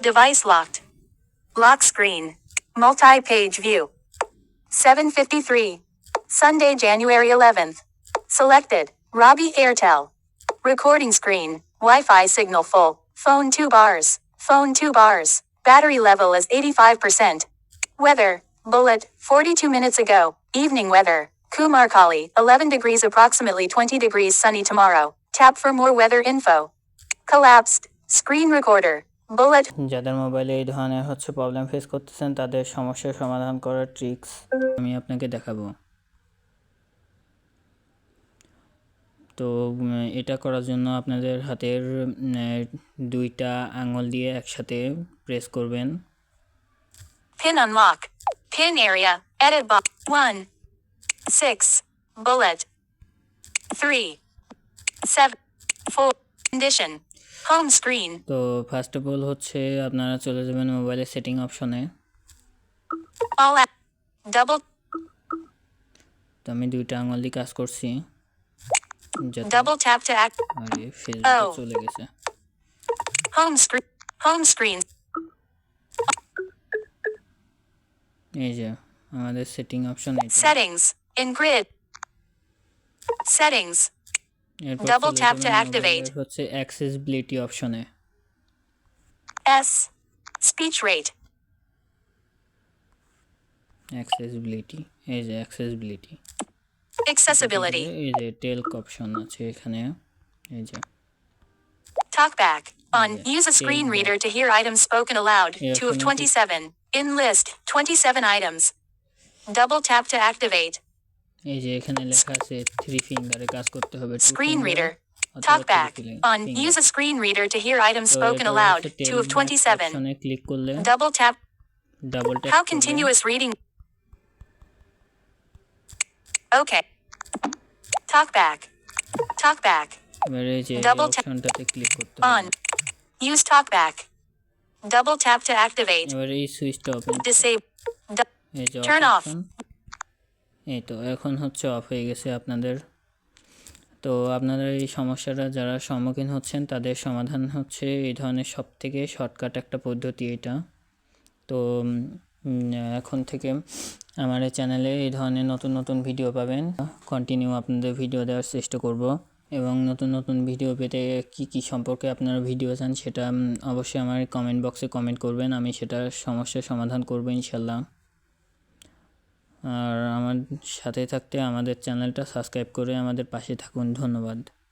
Device locked. Lock screen. Multi-page view. 7:53. Sunday, January 11th. Selected. Robbie Airtel. Recording screen. Wi-Fi signal full. Phone 2 bars. Phone 2 bars. Battery level is 85%. Weather. Bullet. 42 minutes ago. Evening weather. Kumarkali. 11 degrees, approximately 20 degrees, sunny tomorrow. Tap for more weather info. Collapsed. Screen recorder. Bullet. যাদের মোবাইলে এই ধরনের problem face করতেছেন তাদের সমস্যার সমাধান করার tricks আমি আপনাকে দেখাবো। তো এটা করার জন্য আপনাদের হাতের দুইটা আঙ্গুল দিয়ে একসাথে প্রেস করবেন। Pin unlock. Pin area. Edit box. 1. 6. Bullet. 3. 7. 4. Condition. Home screen. তো ফার্স্ট অফ অল আপনারা চলে যাবেন মোবাইলের সেটিং অপশনে। All app. Double. তো আমি দুইটা আঙ্গুল দিয়ে কাজ করছি। Double tap to act. আরে ফেসবুকে চলে গেছে। Home screen. Home screen. এই যে আমাদের সেটিং অপশন এটা। Settings. In grid. Settings. Double tap to activate. accessibility অপশনে। S. Speech rate. accessibility. এই যে accessibility. Accessibility. এই যে টেলক অপশন আছে এখানে। এই যে Talkback. On. Use a screen reader to hear items spoken aloud. 2 of 27. In list. 27 items. Double tap to activate. এই যে এখানে লেখা আছে 3 ফিঙ্গারে কাজ করতে হবে। Screen reader. Talkback. On. Use a screen reader to hear items spoken aloud. 2 of 27. অপশনে click করলে Double tap. How করলে continuous reading. Okay. Talkback. Talkback. এবারে এই যে Double tap. অপশনটাতে ক্লিক করতে On. হবে। Use talkback. Double tap to activate. এবারে এই সুইচটা ওপেন Disable. এই যে Turn off. এই তো এখন অফ হয়ে গেছে আপনাদের। তো আপনারা এই সমস্যাটা যারা সম্মুখীন হচ্ছেন তাদের সমাধান এই ধরনের সবথেকে শর্টকাট একটা পদ্ধতি এটা। তো এখন থেকে আমার এই চ্যানেলে এই ধরনের নতুন নতুন ভিডিও পাবেন। কন্টিনিউ আপনাদের ভিডিও দেওয়ার চেষ্টা করব এবং নতুন নতুন ভিডিও পেতে কি সম্পর্কে আপনারা ভিডিও চান সেটা অবশ্যই আমার কমেন্ট বক্সে কমেন্ট করবেন। আমি সেটার সমস্যার সমাধান করব ইনশাল্লাহ। আর আমার সাথে থাকতে আমাদের চ্যানেলটা সাবস্ক্রাইব করে আমাদের পাশে থাকুন। ধন্যবাদ।